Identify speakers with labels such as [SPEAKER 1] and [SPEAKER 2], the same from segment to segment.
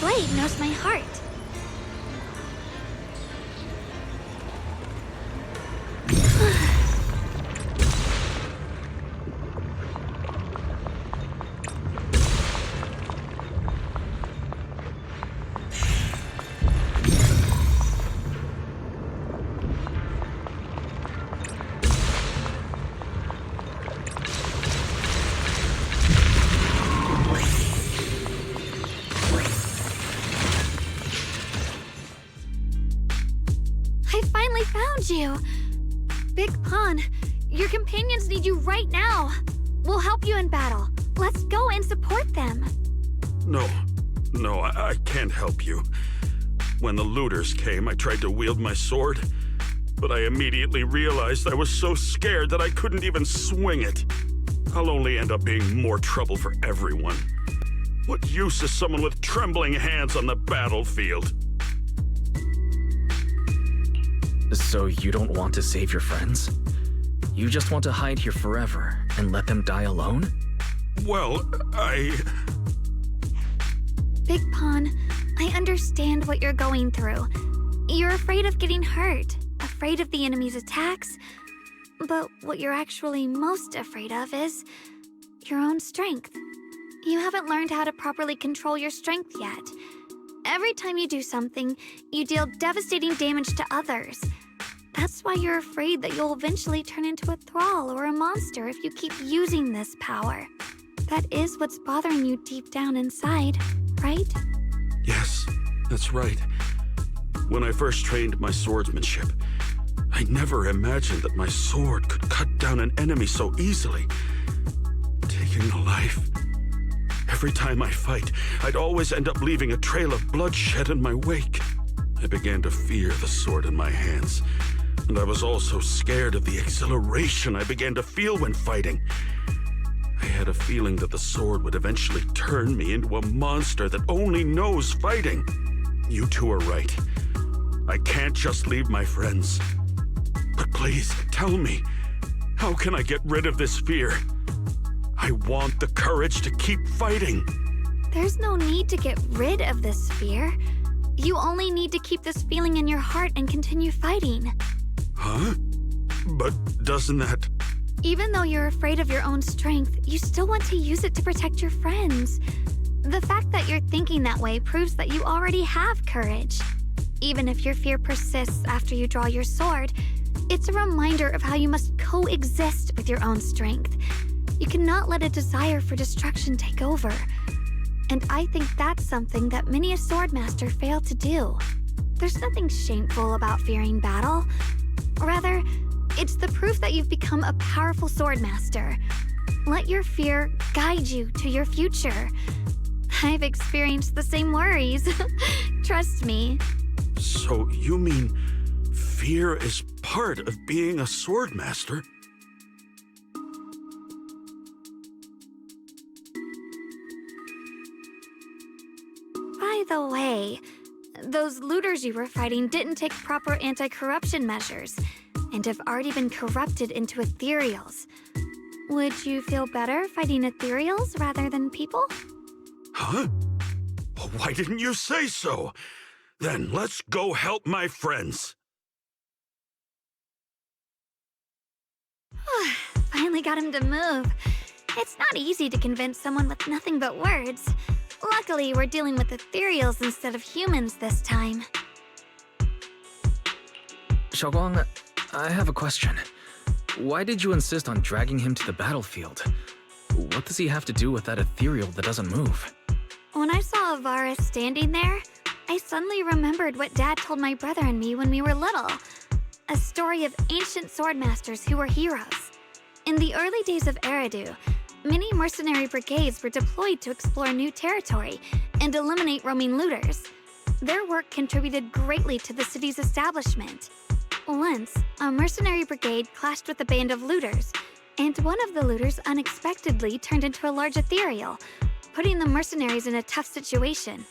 [SPEAKER 1] blade knows my heart. You. Big Pawn, your companions need you right now. We'll help you in battle. Let's go and support them.
[SPEAKER 2] No, I can't help you. When the looters came, I tried to wield my sword, but I immediately realized I was so scared that I couldn't even swing it. I'll only end up being more trouble for everyone. What use is someone with trembling hands on the battlefield?
[SPEAKER 3] So you don't want to save your friends? You just want to hide here forever and let them die alone?
[SPEAKER 2] Well,
[SPEAKER 1] Big Pawn, I understand what you're going through. You're afraid of getting hurt, afraid of the enemy's attacks, but what you're actually most afraid of is your own strength. You haven't learned how to properly control your strength yet. Every time you do something, you deal devastating damage to others. That's why you're afraid that you'll eventually turn into a thrall or a monster if you keep using this power. That is what's bothering you deep down inside, right?
[SPEAKER 2] Yes, that's right. When I first trained my swordsmanship, I never imagined that my sword could cut down an enemy so easily, taking a life. Every time I fight, I'd always end up leaving a trail of bloodshed in my wake. I began to fear the sword in my hands, and I was also scared of the exhilaration I began to feel when fighting. I had a feeling that the sword would eventually turn me into a monster that only knows fighting. You two are right. I can't just leave my friends. But please, tell me, how can I get rid of this fear? I want the courage to keep fighting.
[SPEAKER 1] There's no need to get rid of this fear. You only need to keep this feeling in your heart and continue fighting.
[SPEAKER 2] Huh? But doesn't that...
[SPEAKER 1] Even though you're afraid of your own strength, you still want to use it to protect your friends. The fact that you're thinking that way proves that you already have courage. Even if your fear persists after you draw your sword, it's a reminder of how you must coexist with your own strength. You cannot let a desire for destruction take over. And I think that's something that many a swordmaster fail to do. There's nothing shameful about fearing battle. Rather, it's the proof that you've become a powerful swordmaster. Let your fear guide you to your future. I've experienced the same worries. Trust me.
[SPEAKER 2] So you mean fear is part of being a swordmaster?
[SPEAKER 1] By the way, those looters you were fighting didn't take proper anti-corruption measures and have already been corrupted into ethereals. Would you feel better fighting ethereals rather than people?
[SPEAKER 2] Huh? Well, why didn't you say so? Then let's go help my friends.
[SPEAKER 1] Finally got him to move. It's not easy to convince someone with nothing but words. Luckily, we're dealing with ethereals instead of humans this time.
[SPEAKER 3] Xiaoguang, I have a question. Why did you insist on dragging him to the battlefield? What does he have to do with that ethereal that doesn't move?
[SPEAKER 1] When I saw Avaris standing there, I suddenly remembered what Dad told my brother and me when we were little. A story of ancient swordmasters who were heroes. In the early days of Eridu, many mercenary brigades were deployed to explore new territory and eliminate roaming looters. Their work contributed greatly to the city's establishment. Once, a mercenary brigade clashed with a band of looters, and one of the looters unexpectedly turned into a large ethereal, putting the mercenaries in a tough situation.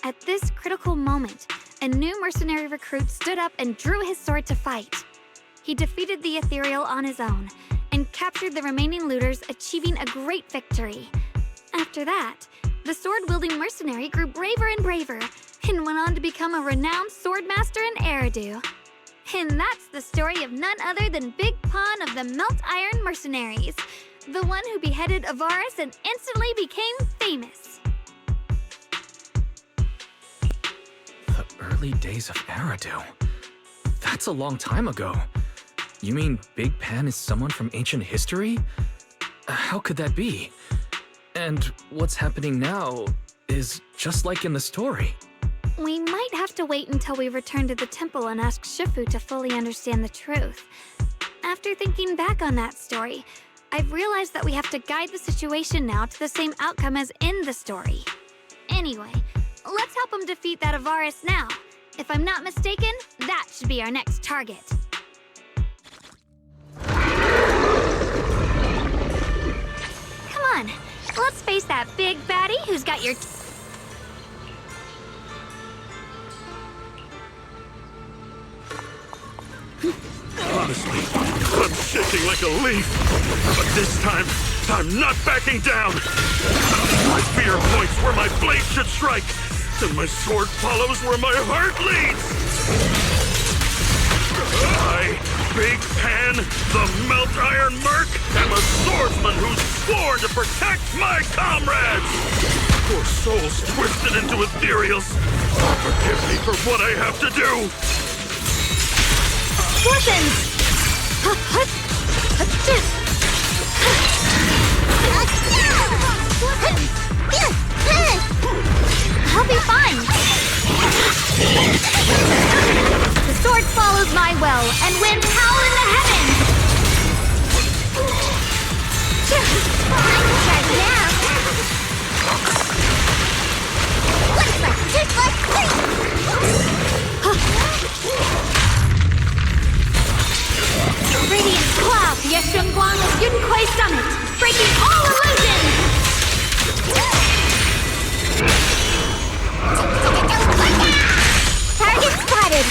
[SPEAKER 1] At this critical moment, a new mercenary recruit stood up and drew his sword to fight. He defeated the ethereal on his own, and captured the remaining looters, achieving a great victory. After that, the sword-wielding mercenary grew braver and braver, and went on to become a renowned swordmaster in Eridu. And that's the story of none other than Big Pawn of the Melt Iron Mercenaries, the one who beheaded Avaris and instantly became famous.
[SPEAKER 3] The early days of Eridu. That's a long time ago. You mean Big Pan is someone from ancient history? How could that be? And what's happening now is just like in the story.
[SPEAKER 1] We might have to wait until we return to the temple and ask Shifu to fully understand the truth. After thinking back on that story, I've realized that we have to guide the situation now to the same outcome as in the story. Anyway, let's help him defeat that Avaris now. If I'm not mistaken, that should be our next target. Come on, let's face that big baddie who's got your...
[SPEAKER 2] Honestly, I'm shaking like a leaf. But this time, I'm not backing down. My fear points where my blade should strike, and my sword follows where my heart leads. I, Big Pan, the Melt Iron Merc, am a swordsman who's sworn to protect my comrades. Poor souls twisted into ethereals. Forgive me for what I have to do.
[SPEAKER 1] Weapons! I'll be fine! The sword follows my will, and winds howl in the heavens! Right now! Looks like toothless sleep! Radiant cloud, Yeshunguang of Yunquei Summit, breaking all illusions! Target spotted!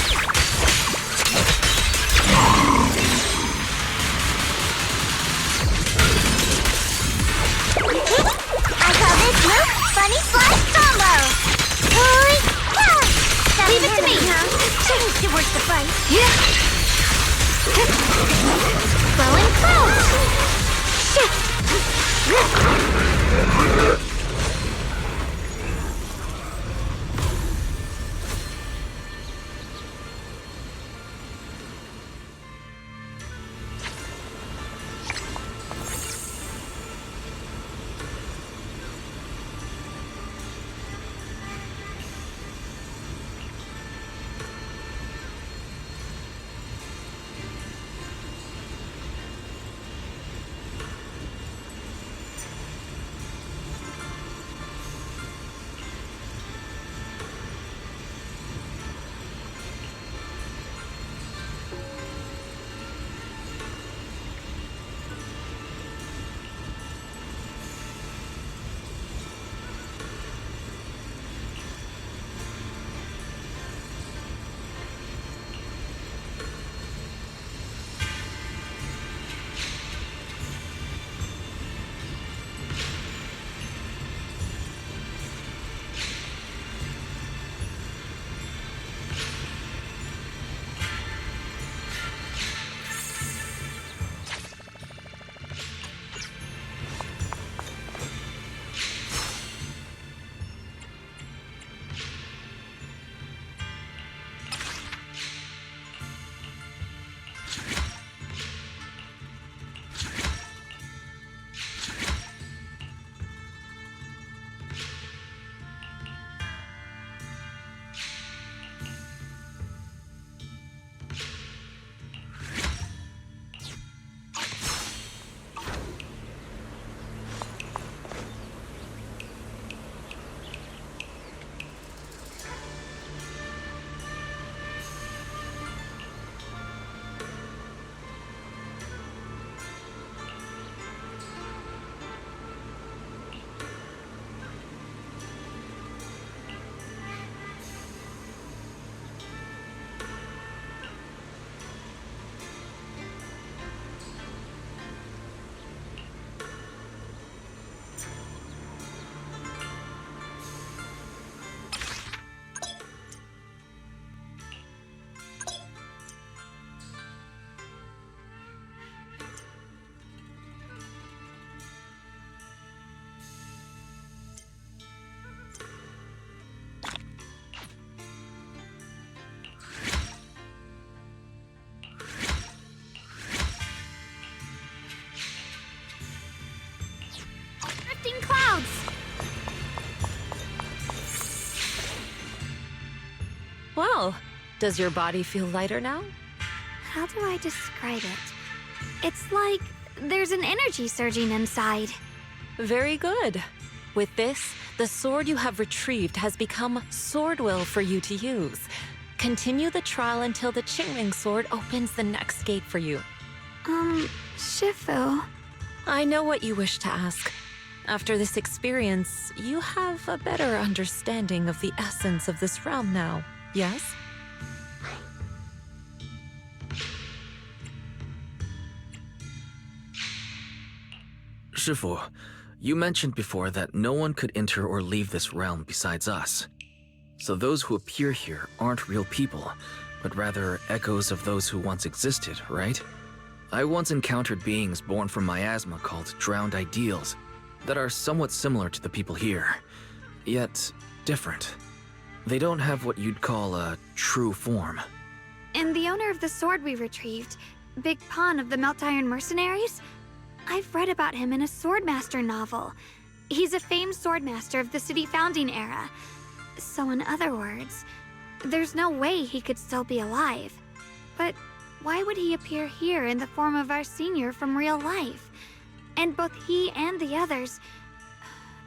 [SPEAKER 4] Well, does your body feel lighter now?
[SPEAKER 1] How do I describe it? It's like there's an energy surging inside.
[SPEAKER 4] Very good. With this, the sword you have retrieved has become sword will for you to use. Continue the trial until the Qingming sword opens the next gate for you.
[SPEAKER 1] Shifu.
[SPEAKER 4] I know what you wish to ask. After this experience, you have a better understanding of the essence of this realm now, yes?
[SPEAKER 3] Shifu, you mentioned before that no one could enter or leave this realm besides us. So those who appear here aren't real people, but rather echoes of those who once existed, right? I once encountered beings born from miasma called drowned ideals that are somewhat similar to the people here, yet different. They don't have what you'd call a true form.
[SPEAKER 1] And the owner of the sword we retrieved, Big Pon of the Melt Iron Mercenaries? I've read about him in a Swordmaster novel. He's a famed swordmaster of the city founding era. So in other words, there's no way he could still be alive. But why would he appear here in the form of our senior from real life? And both he and the others,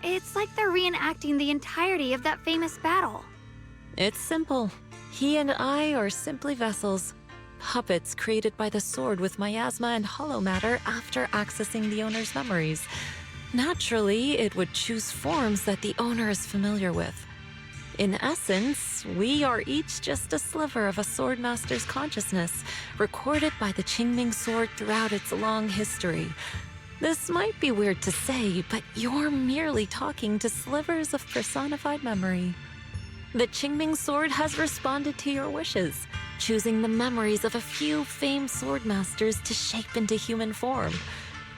[SPEAKER 1] it's like they're reenacting the entirety of that famous battle.
[SPEAKER 4] It's simple. He and I are simply vessels. Puppets created by the sword with miasma and hollow matter after accessing the owner's memories. Naturally, it would choose forms that the owner is familiar with. In essence, we are each just a sliver of a swordmaster's consciousness, recorded by the Qingming sword throughout its long history. This might be weird to say, but you're merely talking to slivers of personified memory. The Qingming sword has responded to your wishes, choosing the memories of a few famed swordmasters to shape into human form.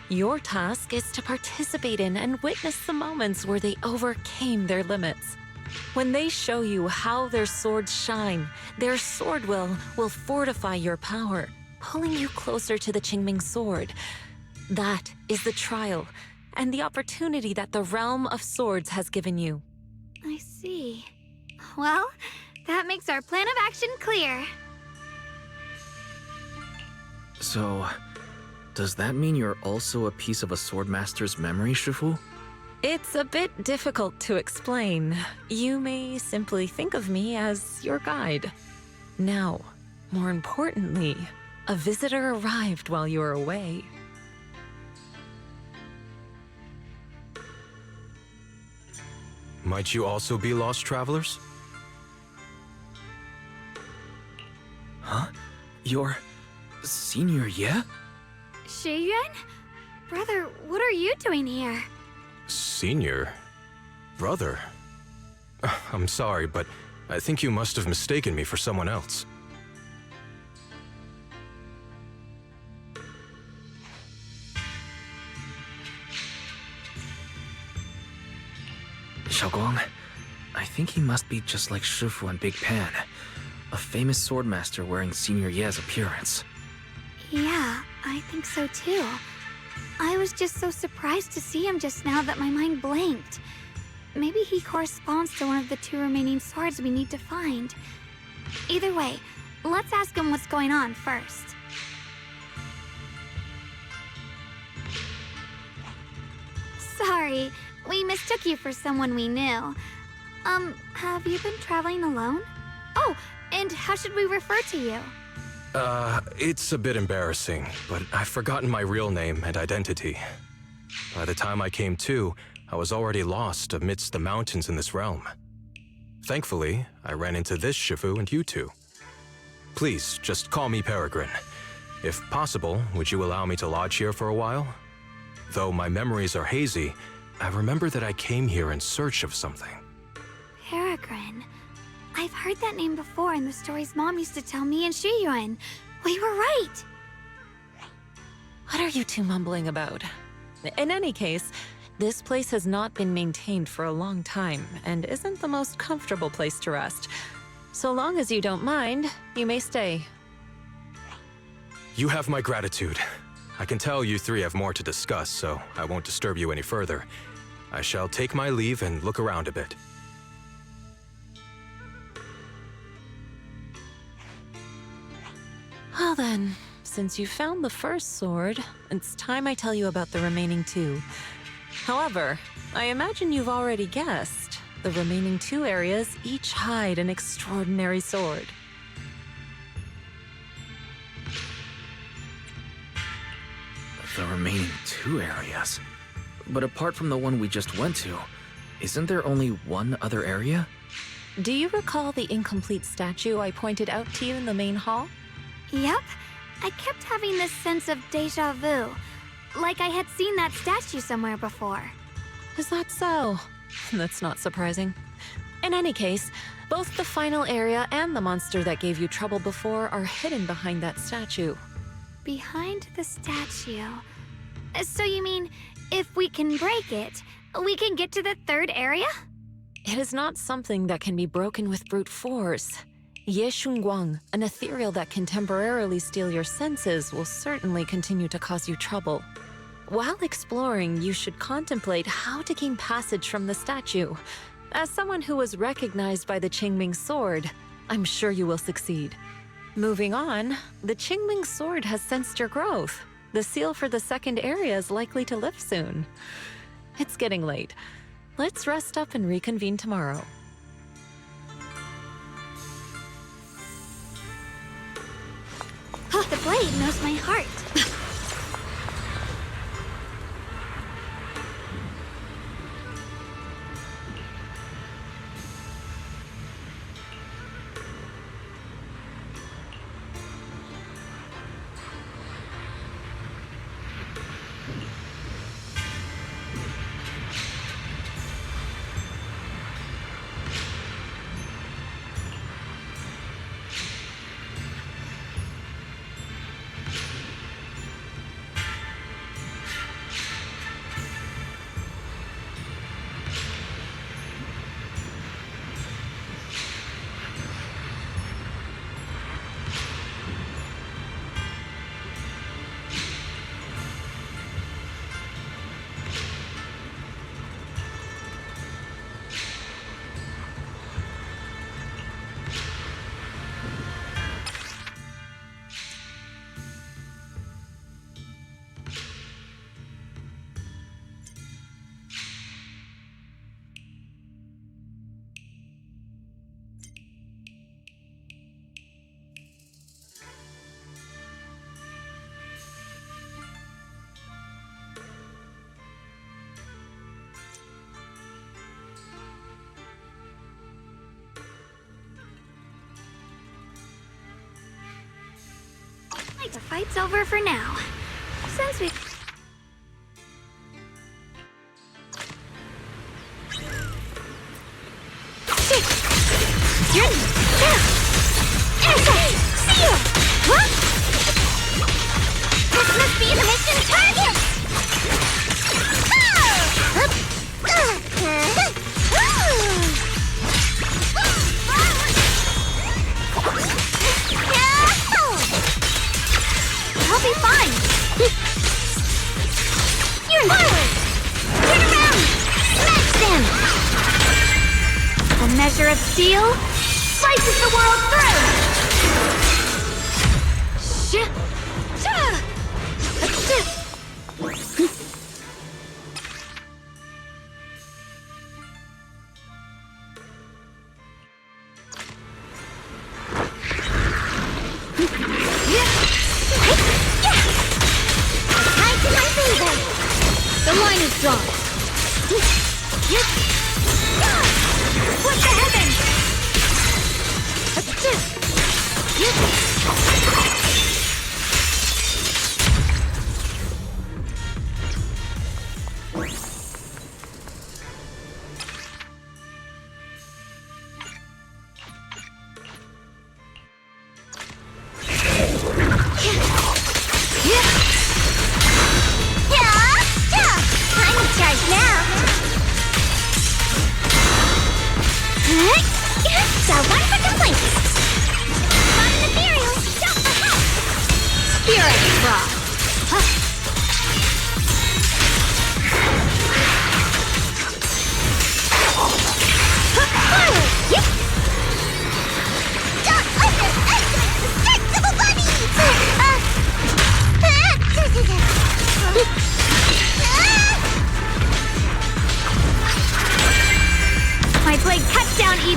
[SPEAKER 4] Your task is to participate in and witness the moments where they overcame their limits. When they show you how their swords shine, their sword will fortify your power, pulling you closer to the Qingming sword. That is the trial and the opportunity that the realm of swords has given you.
[SPEAKER 1] I see. Well, that makes our plan of action clear.
[SPEAKER 3] So, does that mean you're also a piece of a swordmaster's memory, Shifu?
[SPEAKER 4] It's a bit difficult to explain. You may simply think of me as your guide. Now, more importantly, a visitor arrived while you were away.
[SPEAKER 5] Might you also be lost travelers?
[SPEAKER 3] Huh? Your senior, yeah?
[SPEAKER 1] Shiyuan? Brother, what are you doing here?
[SPEAKER 5] Senior? Brother? I'm sorry, but I think you must have mistaken me for someone else.
[SPEAKER 3] Xiaoguang, I think he must be just like Shifu and Big Pan, a famous swordmaster wearing Senior Ye's appearance.
[SPEAKER 1] Yeah, I think so too. I was just so surprised to see him just now that my mind blanked. Maybe he corresponds to one of the two remaining swords we need to find. Either way, let's ask him what's going on first. Sorry, we mistook you for someone we knew. Have you been traveling alone? Oh, and how should we refer to you?
[SPEAKER 5] It's a bit embarrassing, but I've forgotten my real name and identity. By the time I came to, I was already lost amidst the mountains in this realm. Thankfully, I ran into this Shifu and you two. Please, just call me Peregrine. If possible, would you allow me to lodge here for a while? Though my memories are hazy, I remember that I came here in search of something.
[SPEAKER 1] Peregrine. I've heard that name before in the stories Mom used to tell me and Shiyuan. We were right!
[SPEAKER 4] What are you two mumbling about? In any case, this place has not been maintained for a long time and isn't the most comfortable place to rest. So long as you don't mind, you may stay.
[SPEAKER 5] You have my gratitude. I can tell you three have more to discuss, so I won't disturb you any further. I shall take my leave and look around a bit.
[SPEAKER 4] Then, since you found the first sword, it's time I tell you about the remaining two. However, I imagine you've already guessed. The remaining two areas each hide an extraordinary sword.
[SPEAKER 3] The remaining two areas? But apart from the one we just went to, isn't there only one other area?
[SPEAKER 4] Do you recall the incomplete statue I pointed out to you in the main hall?
[SPEAKER 1] Yep. I kept having this sense of deja vu. Like I had seen that statue somewhere before.
[SPEAKER 4] Is that so? That's not surprising. In any case, both the final area and the monster that gave you trouble before are hidden behind that statue.
[SPEAKER 1] Behind the statue. So you mean, if we can break it, we can get to the third area?
[SPEAKER 4] It is not something that can be broken with brute force. Ye Shunguang, an ethereal that can temporarily steal your senses, will certainly continue to cause you trouble. While exploring, you should contemplate how to gain passage from the statue. As someone who was recognized by the Qingming sword, I'm sure you will succeed. Moving on, the Qingming sword has sensed your growth. The seal for the second area is likely to lift soon. It's getting late. Let's rest up and reconvene tomorrow.
[SPEAKER 1] The blade knows my heart. The fight's over for now. Since we... This must be the mission target! I'll be fine! You're forward! Turn around! Smash them! A measure of steel slices the world through! The line is drawn. What the heavens? Got one for complaints. Fun and ethereal, don't for help. Spirit Frost. Forward. Yep. Don't underestimate the strength of a body.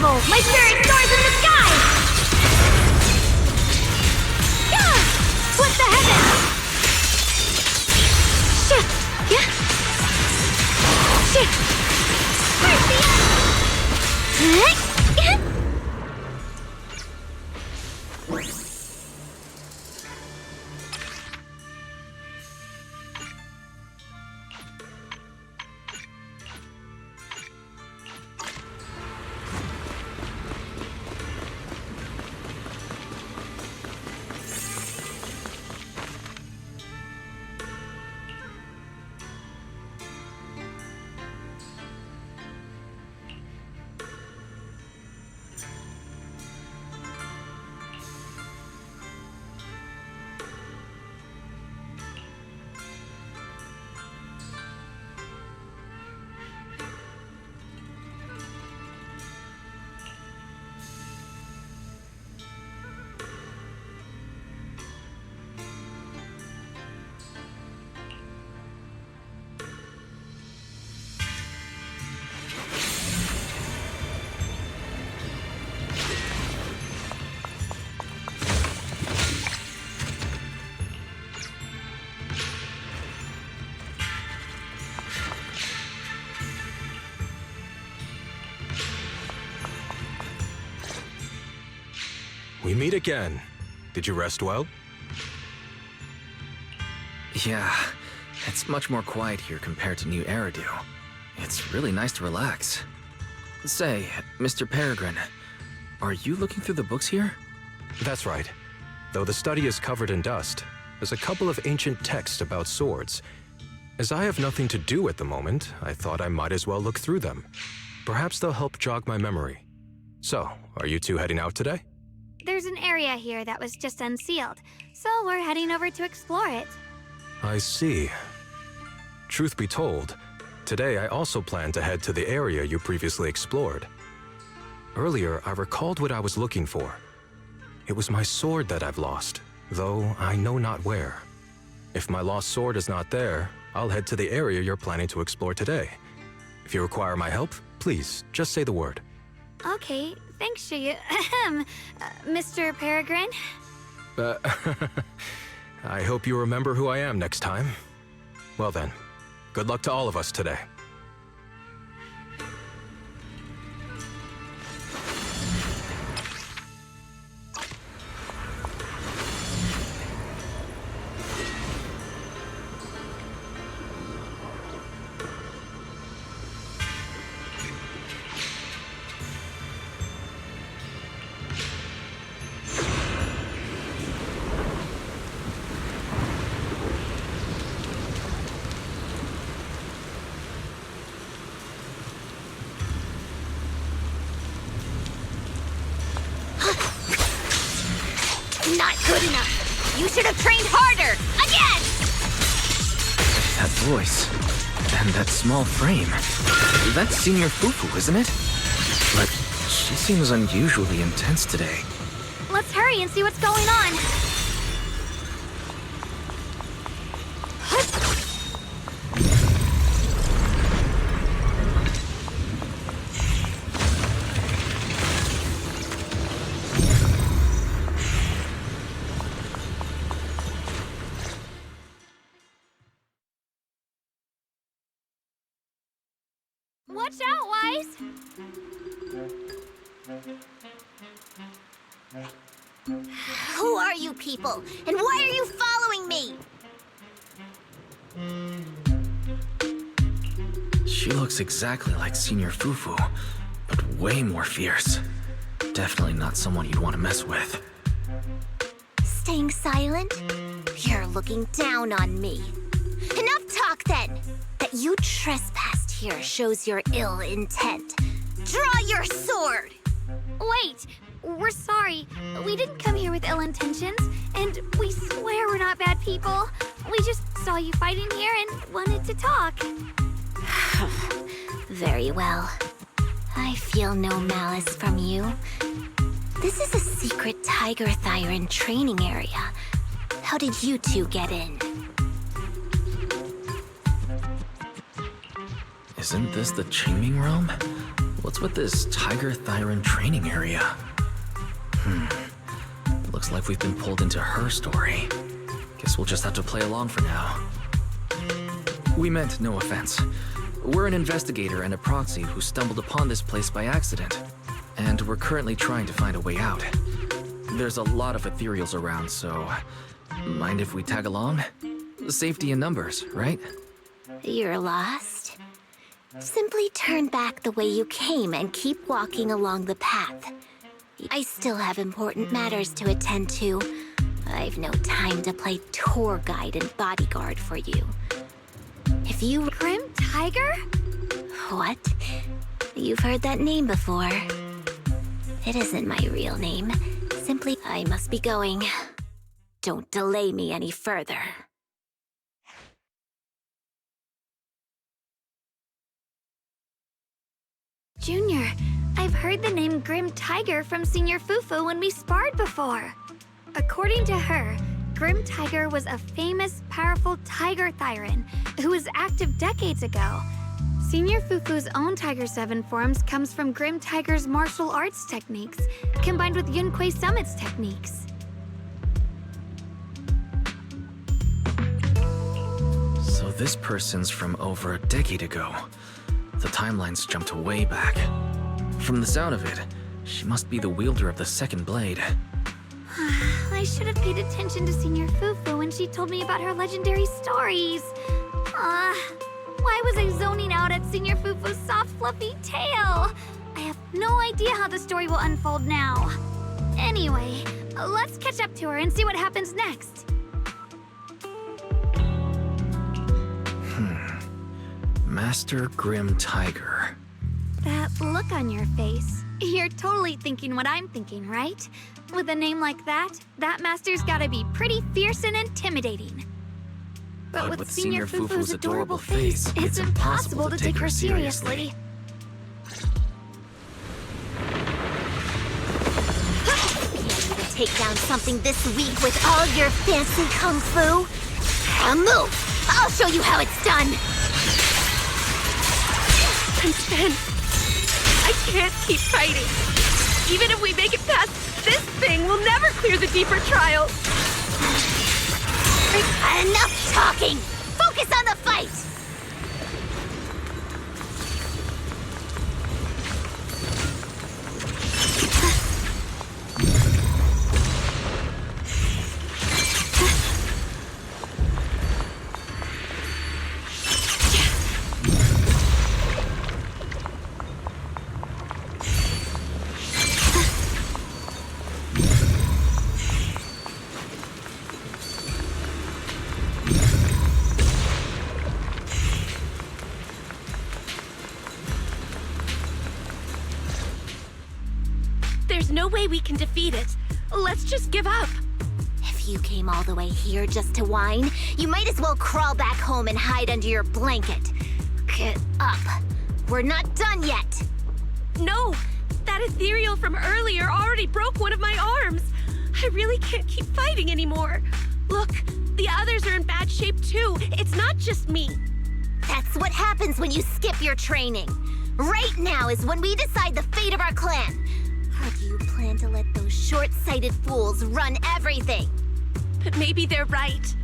[SPEAKER 1] evil! My spirit soars in the sky! Yeah! Split the heavens! Shit! Yeah! Shit! Where's the
[SPEAKER 5] We meet again. Did you rest well?
[SPEAKER 3] Yeah, it's much more quiet here compared to New Eridu. It's really nice to relax. Say, Mr. Peregrine, are you looking through the books here?
[SPEAKER 5] That's right. Though the study is covered in dust, there's a couple of ancient texts about swords. As I have nothing to do at the moment, I thought I might as well look through them. Perhaps they'll help jog my memory. So, are you two heading out today?
[SPEAKER 1] There's an area here that was just unsealed, so we're heading over to explore it.
[SPEAKER 5] I see. Truth be told, today I also plan to head to the area you previously explored. Earlier, I recalled what I was looking for. It was my sword that I've lost, though I know not where. If my lost sword is not there, I'll head to the area you're planning to explore today. If you require my help, please, just say the word.
[SPEAKER 1] Okay, thanks, Mr. Peregrine.
[SPEAKER 5] I hope you remember who I am next time. Well then, good luck to all of us today.
[SPEAKER 1] Not good enough. You should have trained harder. Again!
[SPEAKER 3] That voice, and that small frame. That's Senior Fufu, isn't it? But she seems unusually intense today.
[SPEAKER 1] Let's hurry and see what's going on. Watch out, Wise!
[SPEAKER 6] Who are you people? And why are you following me?
[SPEAKER 3] She looks exactly like Senior Fufu, but way more fierce. Definitely not someone you'd want to mess with.
[SPEAKER 6] Staying silent? You're looking down on me. Enough talk then! That you trespassed here shows your ill intent. Draw your sword!
[SPEAKER 1] Wait! We're sorry. We didn't come here with ill intentions, and we swear we're not bad people. We just saw you fighting here and wanted to talk.
[SPEAKER 6] Very well. I feel no malice from you. This is a secret Tiger Thyron training area. How did you two get in?
[SPEAKER 3] Isn't this the Qingming realm? What's with this Tiger Thyron training area? Looks like we've been pulled into her story. Guess we'll just have to play along for now. We meant no offense. We're an investigator and a proxy who stumbled upon this place by accident, and we're currently trying to find a way out. There's a lot of ethereals around, so mind if we tag along? Safety in numbers, right?
[SPEAKER 6] You're lost? Simply turn back the way you came and keep walking along the path. I still have important matters to attend to. I've no time to play tour guide and bodyguard for you. If you...
[SPEAKER 1] Grim Tiger?
[SPEAKER 6] What? You've heard that name before. It isn't my real name. Simply, I must be going. Don't delay me any further.
[SPEAKER 1] Junior, I've heard the name Grim Tiger from Senior Fufu when we sparred before. According to her, Grim Tiger was a famous, powerful Tiger Thyron who was active decades ago. Senior Fufu's own Tiger 7 forms comes from Grim Tiger's martial arts techniques, combined with Yunquei Summit's techniques.
[SPEAKER 3] So this person's from over a decade ago. The timelines jumped way back. From the sound of it, she must be the wielder of the second blade.
[SPEAKER 1] I should have paid attention to Senior Fufu when she told me about her legendary stories. Why was I zoning out at Senior Fufu's soft, fluffy tail? I have no idea how the story will unfold now. Anyway, let's catch up to her and see what happens next.
[SPEAKER 3] Master Grim Tiger.
[SPEAKER 1] That look on your face. You're totally thinking what I'm thinking, right? With a name like that master's gotta be pretty fierce and intimidating. But with Senior Fufu's adorable face, it's impossible to take her seriously.
[SPEAKER 6] Can't even take down something this weak with all your fancy kung fu? Now move! I'll show you how it's done!
[SPEAKER 7] Prince Ben, I can't keep fighting. Even if we make it past this thing, we'll never clear the deeper trials.
[SPEAKER 6] Enough talking! Focus on the fight!
[SPEAKER 7] There's no way we can defeat it. Let's just give up.
[SPEAKER 6] If you came all the way here just to whine, you might as well crawl back home and hide under your blanket. Get up. We're not done yet.
[SPEAKER 7] No, that ethereal from earlier already broke one of my arms. I really can't keep fighting anymore. Look, the others are in bad shape too. It's not just me.
[SPEAKER 6] That's what happens when you skip your training. Right now is when we decide the fate of our clan. Or do you plan to let those short-sighted fools run everything?
[SPEAKER 7] But maybe they're right.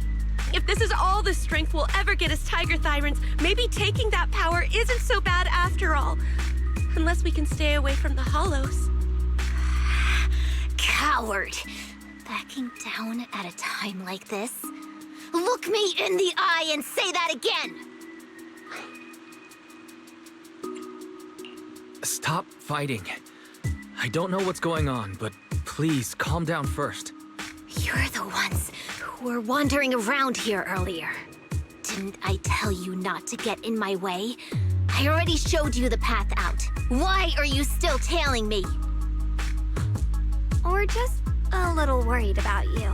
[SPEAKER 7] If this is all the strength we'll ever get as Tiger Thyrans, maybe taking that power isn't so bad after all. Unless we can stay away from the Hollows.
[SPEAKER 6] Coward! Backing down at a time like this? Look me in the eye and say that again!
[SPEAKER 3] Stop fighting. I don't know what's going on, but please calm down first.
[SPEAKER 6] You're the ones who were wandering around here earlier. Didn't I tell you not to get in my way? I already showed you the path out. Why are you still tailing me?
[SPEAKER 1] Or just a little worried about you.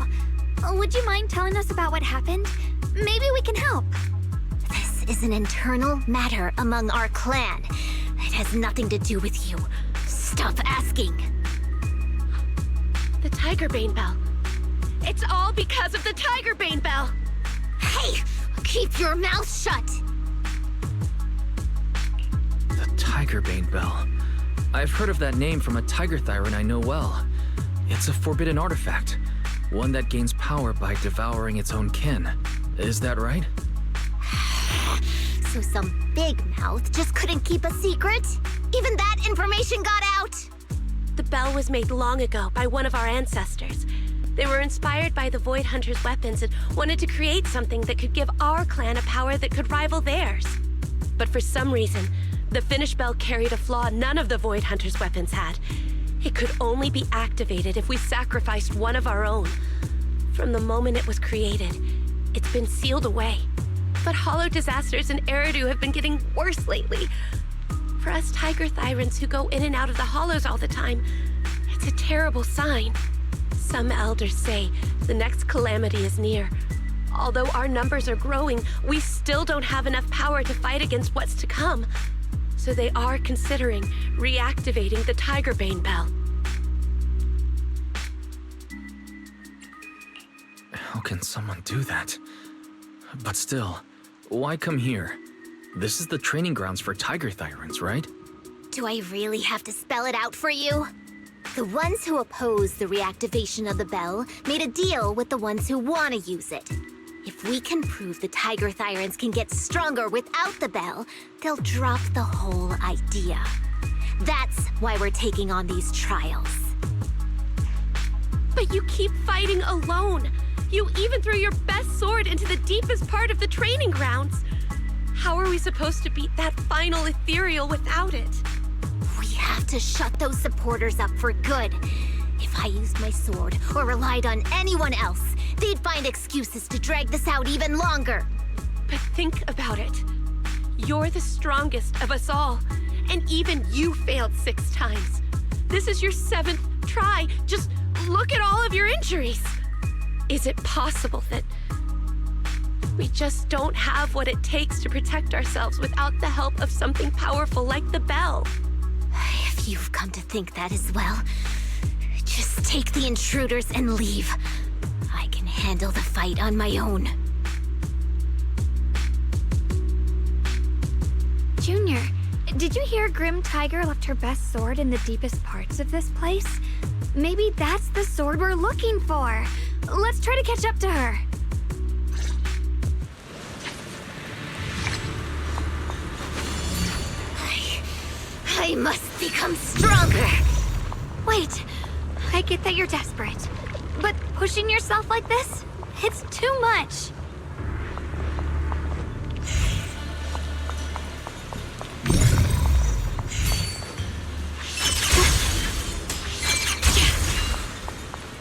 [SPEAKER 1] Would you mind telling us about what happened? Maybe we can help.
[SPEAKER 6] This is an internal matter among our clan. It has nothing to do with you. Stop asking.
[SPEAKER 7] The Tiger Bane Bell. It's all because of the Tiger Bane Bell.
[SPEAKER 6] Hey! Keep your mouth shut!
[SPEAKER 3] The Tiger Bane Bell. I've heard of that name from a tiger thyran I know well. It's a forbidden artifact, one that gains power by devouring its own kin. Is that right?
[SPEAKER 6] So some big mouth just couldn't keep a secret? Even that information got out?
[SPEAKER 7] The bell was made long ago by one of our ancestors. They were inspired by the Void Hunter's weapons and wanted to create something that could give our clan a power that could rival theirs. But for some reason, the finished bell carried a flaw none of the Void Hunter's weapons had. It could only be activated if we sacrificed one of our own. From the moment it was created, it's been sealed away. But hollow disasters in Eridu have been getting worse lately. For us tiger thyrans who go in and out of the hollows all the time, it's a terrible sign. Some elders say the next calamity is near. Although our numbers are growing, we still don't have enough power to fight against what's to come. So they are considering reactivating the Tigerbane Bell.
[SPEAKER 3] How can someone do that? But still, why come here? This is the training grounds for tiger thyrans, right?
[SPEAKER 6] Do I really have to spell it out for you? The ones who oppose the reactivation of the bell made a deal with the ones who want to use it. If we can prove the tiger thyrans can get stronger without the bell, they'll drop the whole idea. That's why we're taking on these trials.
[SPEAKER 7] But you keep fighting alone. You even threw your best sword into the deepest part of the training grounds. How are we supposed to beat that final ethereal without it?
[SPEAKER 6] We have to shut those supporters up for good. If I used my sword or relied on anyone else, they'd find excuses to drag this out even longer.
[SPEAKER 7] But think about it. You're the strongest of us all, and even you failed 6 times. This is your 7th try. Just look at all of your injuries. Is it possible that we just don't have what it takes to protect ourselves without the help of something powerful like the bell?
[SPEAKER 6] If you've come to think that as well, just take the intruders and leave. I can handle the fight on my own.
[SPEAKER 1] Junior, did you hear Grim Tiger left her best sword in the deepest parts of this place? Maybe that's the sword we're looking for. Let's try to catch up to her.
[SPEAKER 6] I must become stronger.
[SPEAKER 1] Wait, I get that you're desperate, but pushing yourself like this, it's too much.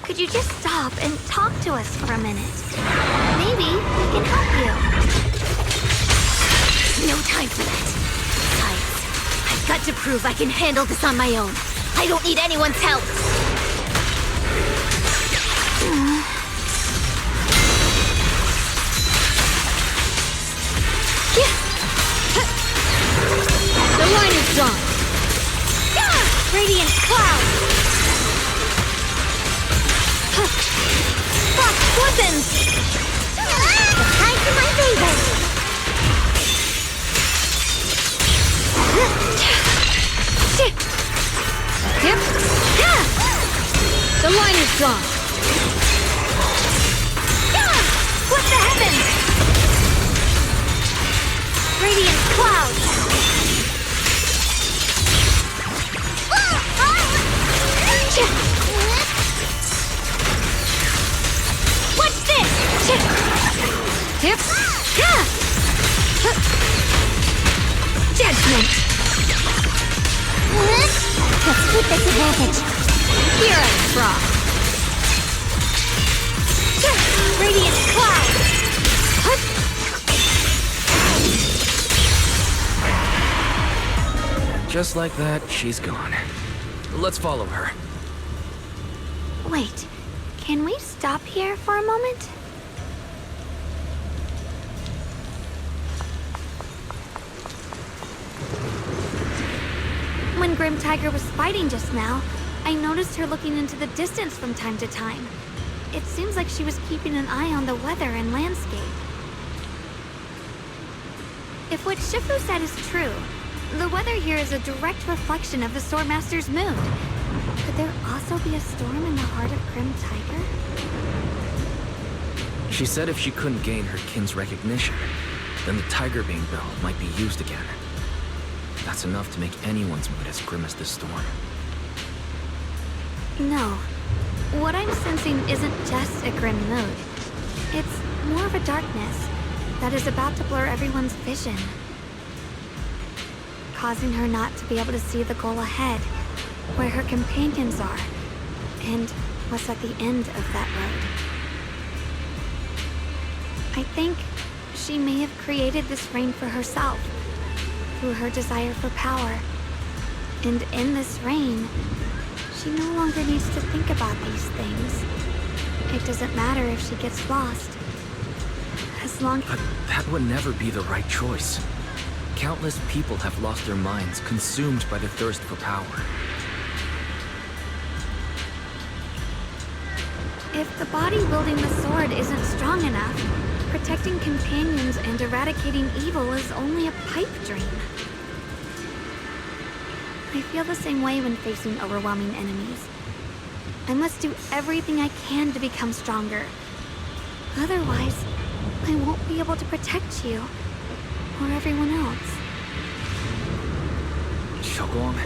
[SPEAKER 1] Could you just stop and talk to us for a minute? Maybe we can help you.
[SPEAKER 6] No time for that. Besides, I've got to prove I can handle this on my own. I don't need anyone's help.
[SPEAKER 1] The line is drawn. Radiant cloud. Fuck weapons.
[SPEAKER 6] Time for my baby.
[SPEAKER 1] Yep. The line is drawn. What the heavens? Radiant cloud. What's this? Yep. Judgment.
[SPEAKER 6] Let's keep this advantage.
[SPEAKER 1] Here I draw. Radiant cloud.
[SPEAKER 3] Just like that, she's gone. Let's follow her.
[SPEAKER 1] Wait, can we stop here for a moment? When Grim Tiger was fighting just now, I noticed her looking into the distance from time to time. It seems like she was keeping an eye on the weather and landscape. If what Shifu said is true, The weather here is a direct reflection of the Swordmaster's mood. Could there also be a storm in the heart of Grim Tiger?
[SPEAKER 3] She said if she couldn't gain her kin's recognition, then the Tiger Bane bell might be used again. That's enough to make anyone's mood as grim as this storm.
[SPEAKER 1] No. What I'm sensing isn't just a grim mood. It's more of a darkness that is about to blur everyone's vision, causing her not to be able to see the goal ahead, where her companions are, and what's at the end of that road. I think she may have created this rain for herself, through her desire for power. And in this rain, she no longer needs to think about these things. It doesn't matter if she gets lost. As long
[SPEAKER 3] But that would never be the right choice. Countless people have lost their minds, consumed by the thirst for power.
[SPEAKER 1] If the body wielding the sword isn't strong enough, protecting companions and eradicating evil is only a pipe dream. I feel the same way when facing overwhelming enemies. I must do everything I can to become stronger. Otherwise, I won't be able to protect you, or everyone else.
[SPEAKER 3] Xiaoguang,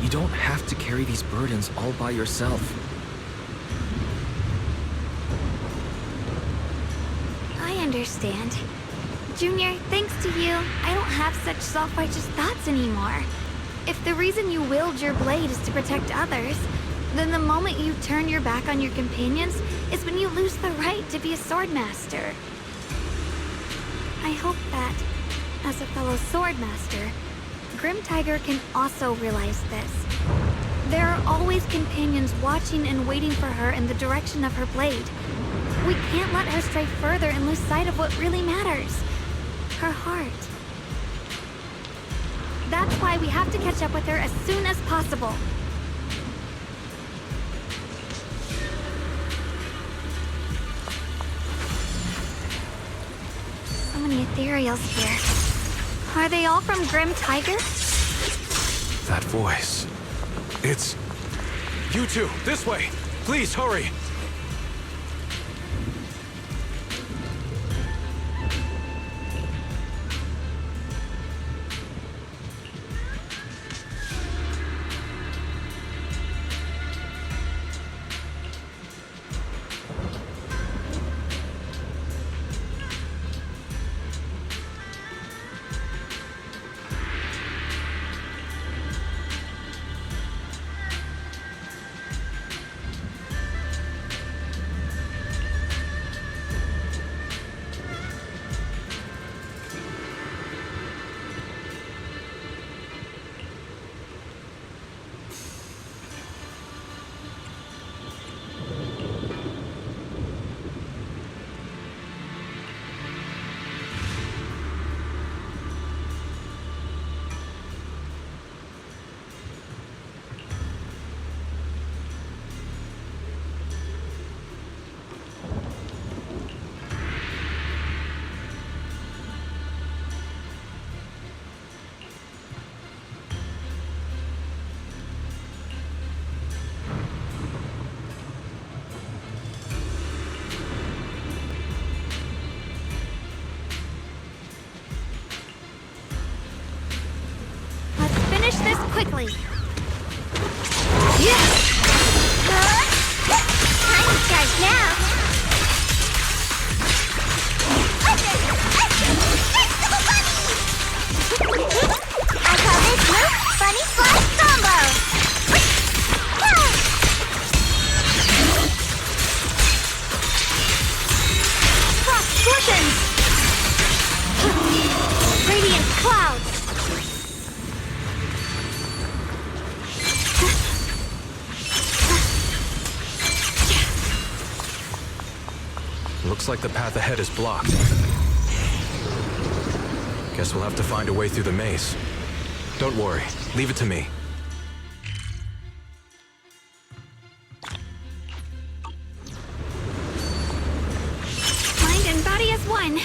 [SPEAKER 3] you don't have to carry these burdens all by yourself.
[SPEAKER 1] I understand. Junior, thanks to you, I don't have such self-righteous thoughts anymore. If the reason you wield your blade is to protect others, then the moment you turn your back on your companions is when you lose the right to be a swordmaster. I hope that, as a fellow swordmaster, Grim Tiger can also realize this. There are always companions watching and waiting for her in the direction of her blade. We can't let her stray further and lose sight of what really matters. Her heart. That's why we have to catch up with her as soon as possible. So many ethereals here. Are they all from Grim Tiger?
[SPEAKER 5] That voice. It's... You two, this way! Please, hurry!
[SPEAKER 1] Finish this quickly.
[SPEAKER 6] Time to start now. I call this move Funny Slide Combo.
[SPEAKER 1] Cross scorpions! Radiant clouds!
[SPEAKER 5] Looks like the path ahead is blocked. Guess we'll have to find a way through the maze. Don't worry, leave it to me.
[SPEAKER 1] Mind and body as one.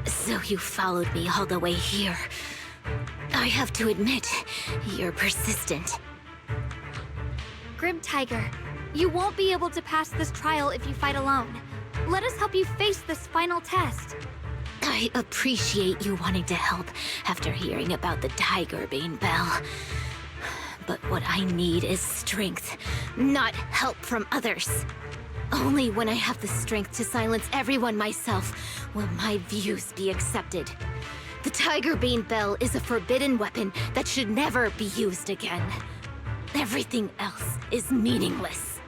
[SPEAKER 6] So you followed me all the way here. I have to admit, you're persistent.
[SPEAKER 1] Grim Tiger, you won't be able to pass this trial if you fight alone. Let us help you face this final test.
[SPEAKER 6] I appreciate you wanting to help after hearing about the Tiger Bane Bell. But what I need is strength, not help from others. Only when I have the strength to silence everyone myself will my views be accepted. The Tiger Bane Bell is a forbidden weapon that should never be used again. Everything else is meaningless.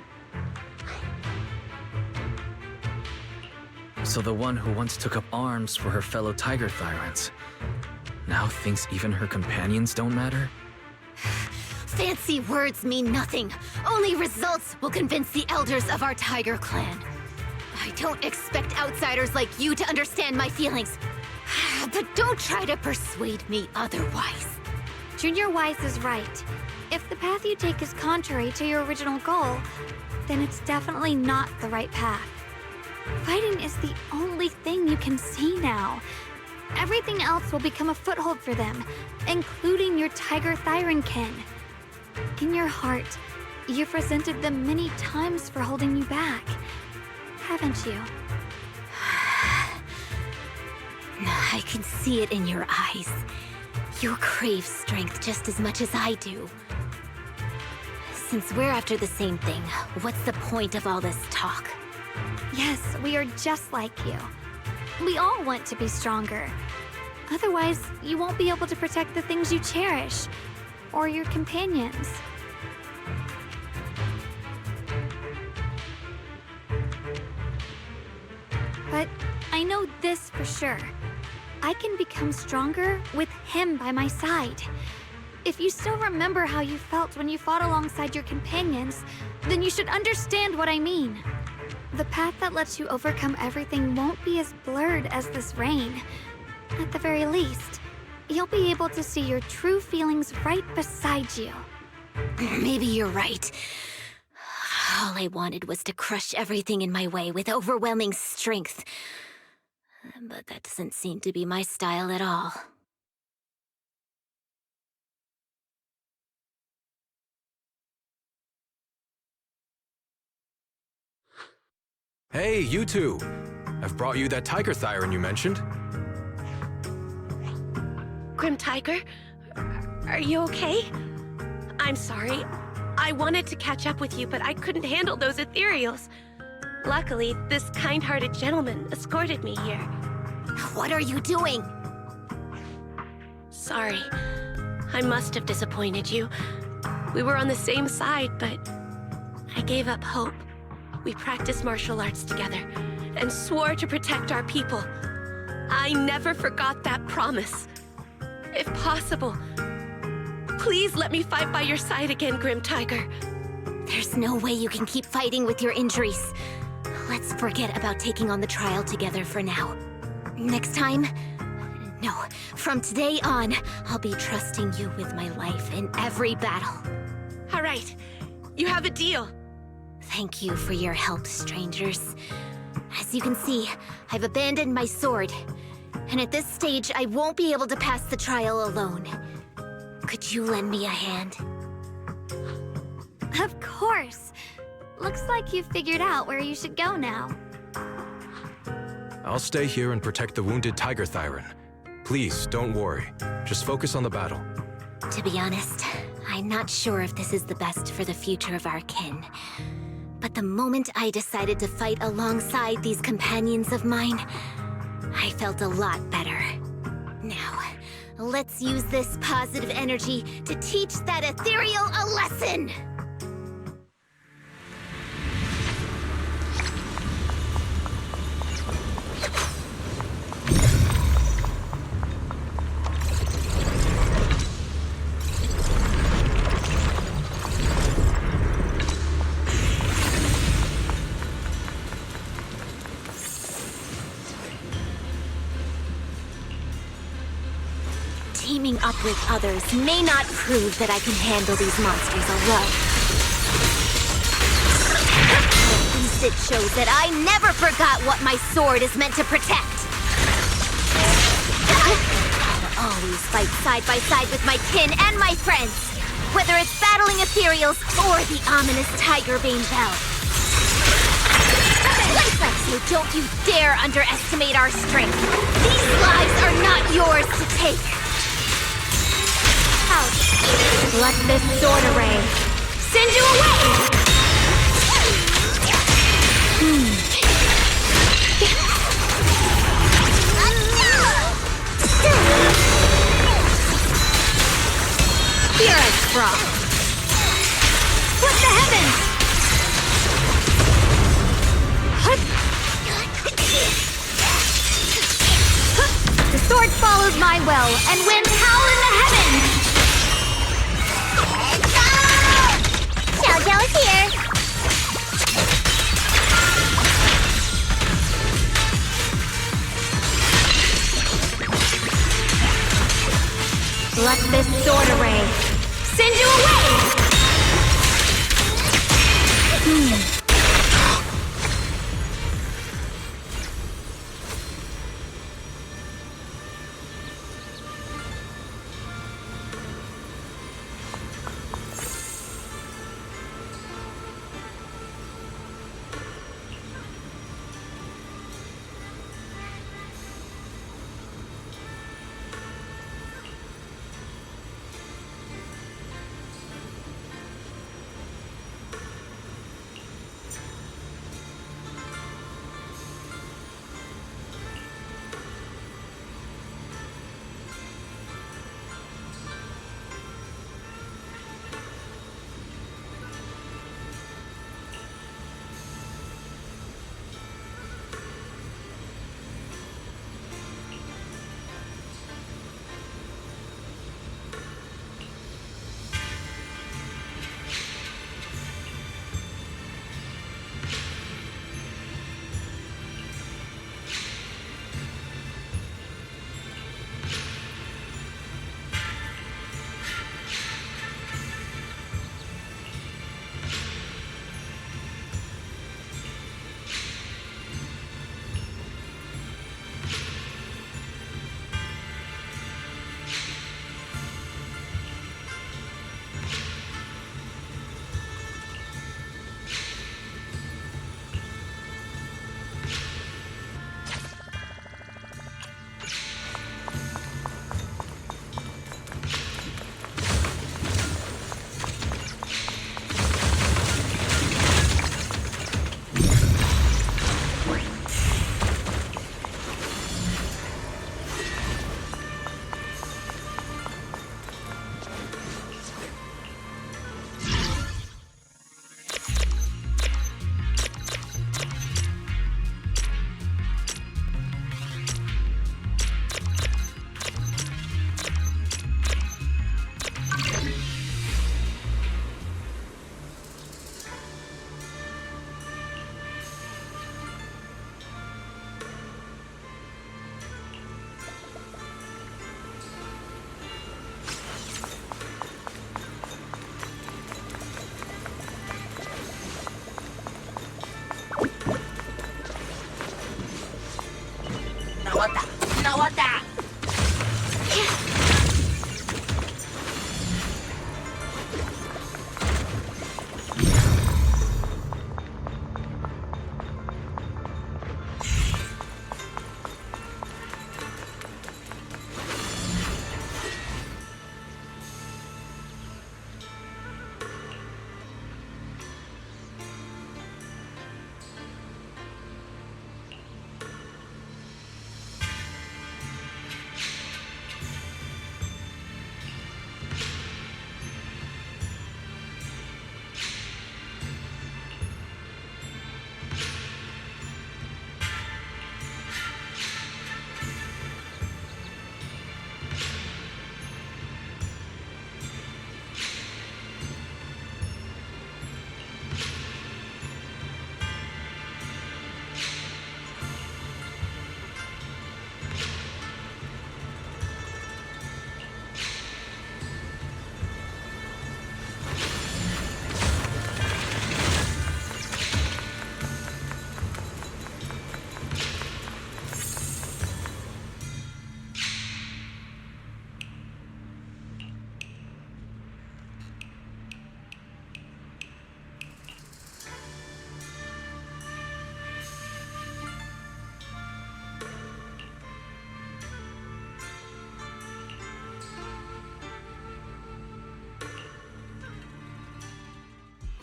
[SPEAKER 3] So the one who once took up arms for her fellow Tiger Thyrans now thinks even her companions don't matter?
[SPEAKER 6] Fancy words mean nothing. Only results will convince the elders of our Tiger Clan. I don't expect outsiders like you to understand my feelings. But don't try to persuade me otherwise.
[SPEAKER 1] Junior Wise is right. If the path you take is contrary to your original goal, then it's definitely not the right path. Fighting is the only thing you can see now. Everything else will become a foothold for them, including your Tiger Thyran kin. In your heart, you've resented them many times for holding you back, haven't you?
[SPEAKER 6] I can see it in your eyes. You crave strength just as much as I do. Since we're after the same thing, what's the point of all this talk?
[SPEAKER 1] Yes, we are just like you. We all want to be stronger. Otherwise, you won't be able to protect the things you cherish, or your companions. But I know this for sure. I can become stronger with him by my side. If you still remember how you felt when you fought alongside your companions, then you should understand what I mean. The path that lets you overcome everything won't be as blurred as this rain. At the very least, you'll be able to see your true feelings right beside you.
[SPEAKER 6] Maybe you're right. All I wanted was to crush everything in my way with overwhelming strength. But that doesn't seem to be my style at all.
[SPEAKER 5] Hey, you two! I've brought you that Tiger Thyran you mentioned.
[SPEAKER 7] Grim Tiger, are you okay? I'm sorry. I wanted to catch up with you, but I couldn't handle those ethereals. Luckily, this kind-hearted gentleman escorted me here.
[SPEAKER 6] What are you doing?
[SPEAKER 7] Sorry. I must have disappointed you. We were on the same side, but I gave up hope. We practiced martial arts together and swore to protect our people. I never forgot that promise. If possible, please let me fight by your side again, Grim Tiger.
[SPEAKER 6] There's no way you can keep fighting with your injuries. Let's forget about taking on the trial together for now. Next time? No, from today on, I'll be trusting you with my life in every battle.
[SPEAKER 7] All right, you have a deal.
[SPEAKER 6] Thank you for your help, strangers. As you can see, I've abandoned my sword. And at this stage, I won't be able to pass the trial alone. Could you lend me a hand?
[SPEAKER 1] Of course! Looks like you've figured out where you should go now.
[SPEAKER 5] I'll stay here and protect the wounded Tiger Thyran. Please, don't worry. Just focus on the battle.
[SPEAKER 6] To be honest, I'm not sure if this is the best for the future of our kin. But the moment I decided to fight alongside these companions of mine, I felt a lot better. Now, let's use this positive energy to teach that ethereal a lesson! Teaming up with others may not prove that I can handle these monsters alone. At least it shows that I never forgot what my sword is meant to protect. always fight side by side with my kin and my friends, whether it's battling ethereals or the ominous Tigerbane Bell. Lexio, don't you dare underestimate our strength. These lives are not yours to take. Out. Let this sword array send you away! Here I drop. Split the heavens! The sword follows my will and wins howl in the heavens! Xiao is here! Let this sword array send you away!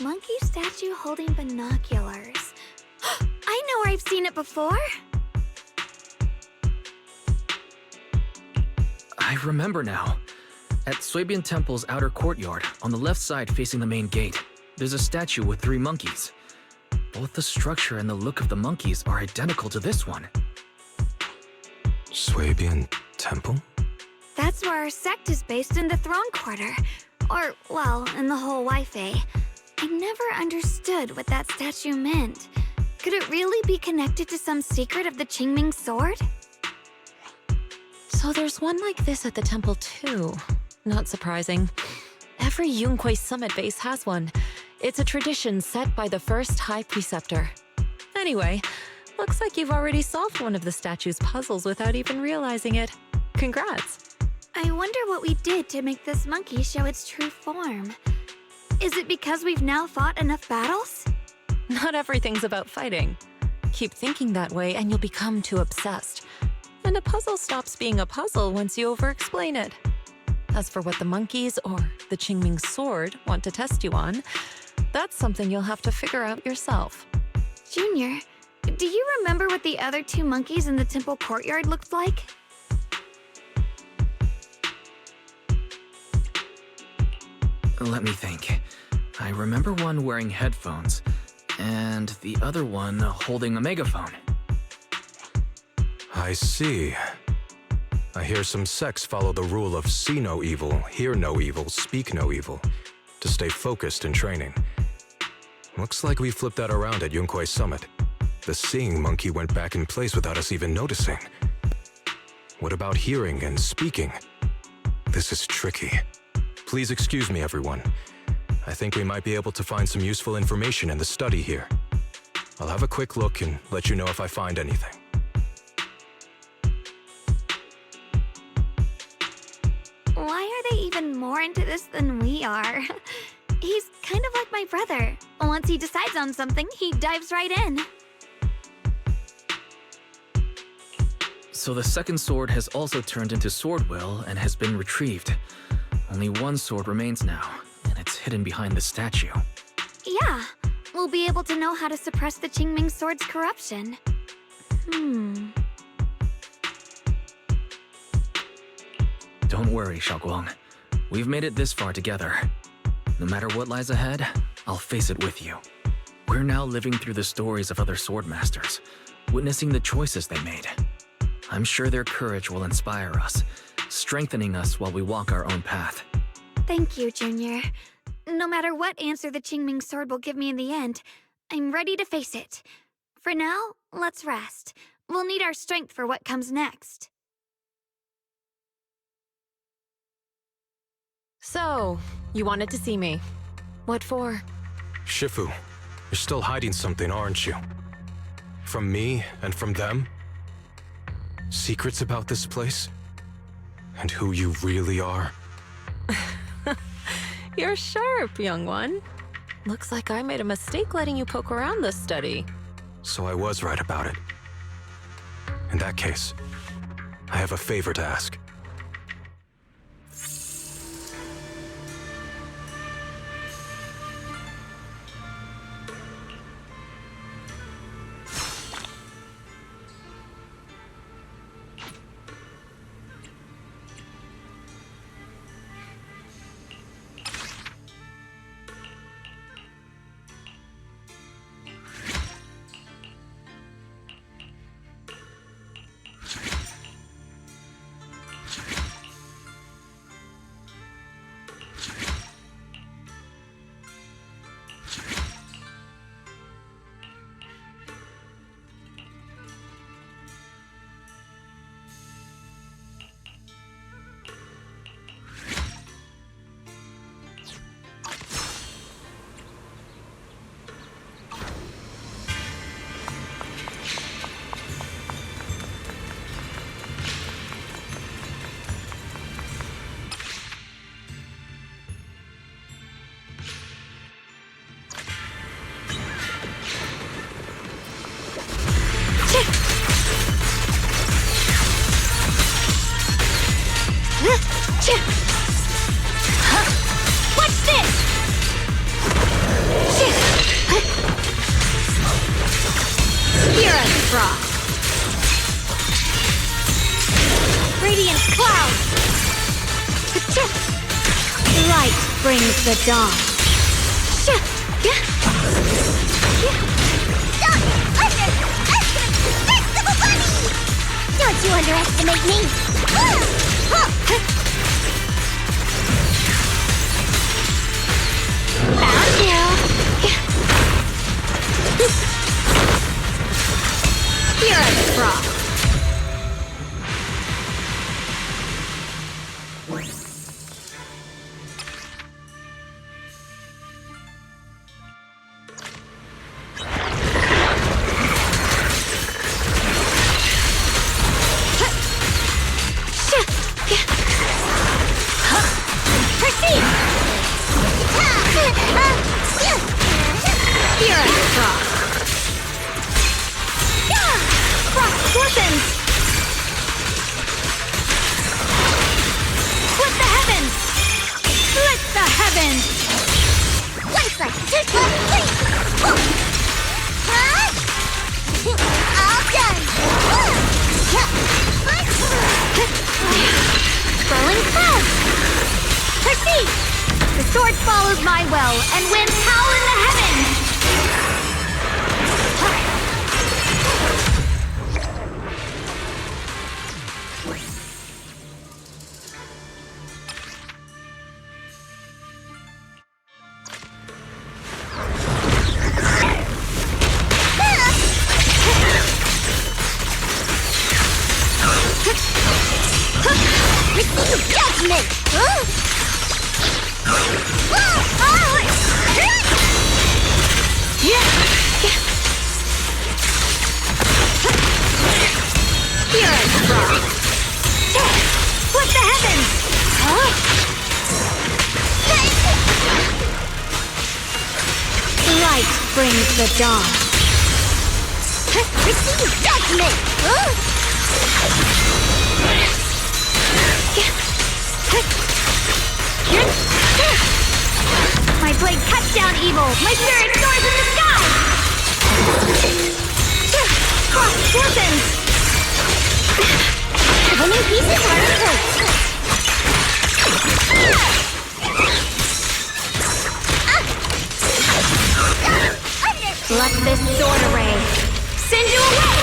[SPEAKER 1] Monkey statue holding binoculars. I know where I've seen it before.
[SPEAKER 3] I remember now. At Swabian Temple's outer courtyard, on the left side facing the main gate, there's a statue with 3 monkeys. Both the structure and the look of the monkeys are identical to this one.
[SPEAKER 5] Swabian Temple?
[SPEAKER 1] That's where our sect is based in the Throne Quarter. Or, well, in the whole Wi-Fi. I never understood what that statue meant. Could it really be connected to some secret of the Qingming sword?
[SPEAKER 4] So there's one like this at the temple too. Not surprising. Every Yunque Summit base has one. It's a tradition set by the first High Preceptor. Anyway, looks like you've already solved one of the statue's puzzles without even realizing it. Congrats!
[SPEAKER 1] I wonder what we did to make this monkey show its true form. Is it because we've now fought enough battles?
[SPEAKER 4] Not everything's about fighting. Keep thinking that way and you'll become too obsessed. And a puzzle stops being a puzzle once you over-explain it. As for what the monkeys or the Qingming sword want to test you on, that's something you'll have to figure out yourself.
[SPEAKER 1] Junior, do you remember what the other 2 monkeys in the temple courtyard looked like?
[SPEAKER 3] Let me think. I remember one wearing headphones, and the other one holding a megaphone.
[SPEAKER 5] I see. I hear some sects follow the rule of see no evil, hear no evil, speak no evil, to stay focused in training. Looks like we flipped that around at Yunque Summit. The seeing monkey went back in place without us even noticing. What about hearing and speaking? This is tricky. Please excuse me, everyone. I think we might be able to find some useful information in the study here. I'll have a quick look and let you know if I find anything.
[SPEAKER 1] Why are they even more into this than we are? He's kind of like my brother. Once he decides on something, he dives right in.
[SPEAKER 3] So the second sword has also turned into Swordwill and has been retrieved. Only one sword remains now, and it's hidden behind the statue.
[SPEAKER 1] Yeah, we'll be able to know how to suppress the Qingming sword's corruption.
[SPEAKER 3] Don't worry, Xiaoguang. We've made it this far together. No matter what lies ahead, I'll face it with you. We're now living through the stories of other swordmasters, witnessing the choices they made. I'm sure their courage will inspire us, strengthening us while we walk our own path.
[SPEAKER 1] Thank you, Junior. No matter what answer the Qingming sword will give me in the end, I'm ready to face it. For now, let's rest. We'll need our strength for what comes next.
[SPEAKER 4] So, you wanted to see me. What for?
[SPEAKER 5] Shifu, you're still hiding something, aren't you? From me and from them? Secrets about this place? And who you really are?
[SPEAKER 4] You're sharp, young one. Looks like I made a mistake letting you poke around this study.
[SPEAKER 5] So I was right about it. In that case, I have a favor to ask.
[SPEAKER 1] brings the dawn.
[SPEAKER 6] Don't you underestimate me!
[SPEAKER 1] Found you! You're a frog. Brings the dawn.
[SPEAKER 6] Receive judgment!
[SPEAKER 1] My blade cuts down evil! My spirit soars in the sky! Cross fortunes!
[SPEAKER 6] Winning pieces are in place!
[SPEAKER 1] Let this sword array send you away!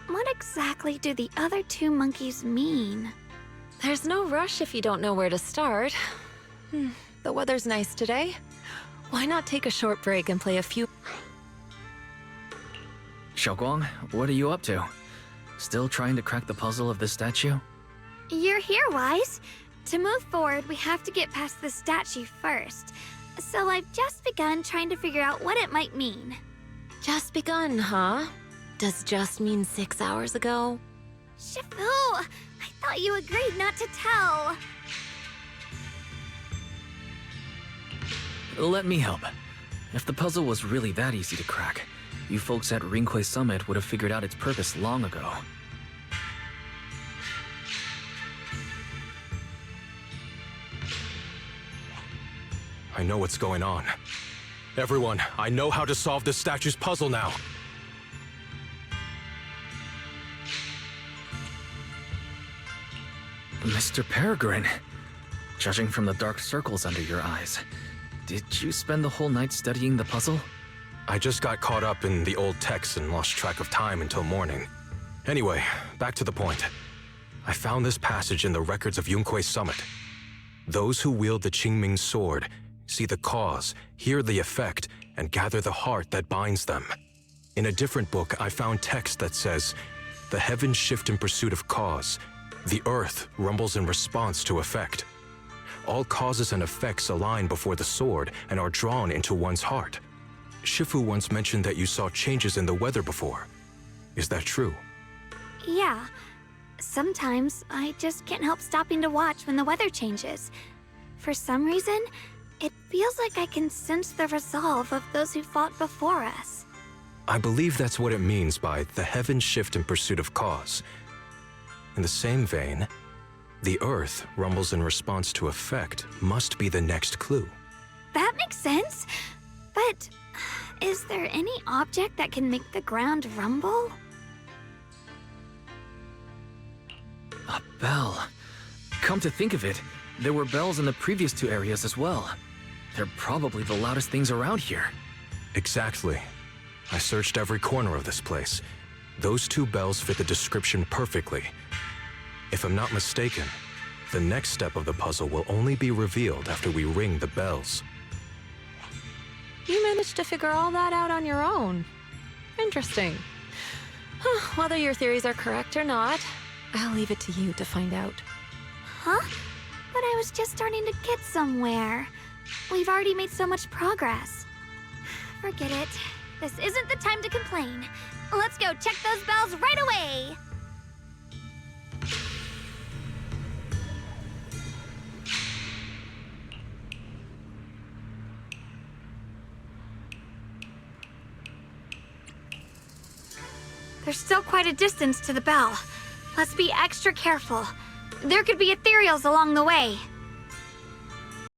[SPEAKER 1] What exactly do the other two monkeys mean?
[SPEAKER 4] There's no rush if you don't know where to start. The weather's nice today. Why not take a short break and play a few...
[SPEAKER 3] Xiaoguang, what are you up to? Still trying to crack the puzzle of this statue?
[SPEAKER 1] You're here, Wise. To move forward, we have to get past the statue first. So I've just begun trying to figure out what it might mean.
[SPEAKER 4] Just begun, huh? Does just mean 6 hours ago?
[SPEAKER 1] Shifu! I thought you agreed not to tell.
[SPEAKER 3] Let me help. If the puzzle was really that easy to crack, you folks at Ringquay Summit would have figured out its purpose long ago.
[SPEAKER 5] I know what's going on. Everyone, I know how to solve this statue's puzzle now.
[SPEAKER 3] Mr. Peregrine, judging from the dark circles under your eyes, did you spend the whole night studying the puzzle?
[SPEAKER 5] I just got caught up in the old texts and lost track of time until morning. Anyway, back to the point. I found this passage in the records of Yunquay Summit. Those who wield the Qingming sword see the cause, hear the effect, and gather the heart that binds them. In a different book, I found text that says, "The heavens shift in pursuit of cause. The earth rumbles in response to effect. All causes and effects align before the sword and are drawn into one's heart." Shifu once mentioned that you saw changes in the weather before. Is that true?
[SPEAKER 1] Yeah. Sometimes I just can't help stopping to watch when the weather changes. For some reason, It feels like I can sense the resolve of those who fought before us.
[SPEAKER 5] I believe that's what it means by the heavens shift in pursuit of cause. In the same vein, the earth rumbles in response to effect must be the next clue.
[SPEAKER 1] That makes sense. But is there any object that can make the ground rumble?
[SPEAKER 3] A bell. Come to think of it, there were bells in the previous two areas as well. They're probably the loudest things around here.
[SPEAKER 5] Exactly. I searched every corner of this place. Those two bells fit the description perfectly. If I'm not mistaken, the next step of the puzzle will only be revealed after we ring the bells.
[SPEAKER 4] You managed to figure all that out on your own. Interesting. Whether your theories are correct or not, I'll leave it to you to find out.
[SPEAKER 1] Huh? But I was just starting to get somewhere. We've already made so much progress. Forget it. This isn't the time to complain. Let's go check those bells right away! There's still quite a distance to the bell. Let's be extra careful. There could be ethereals along the way.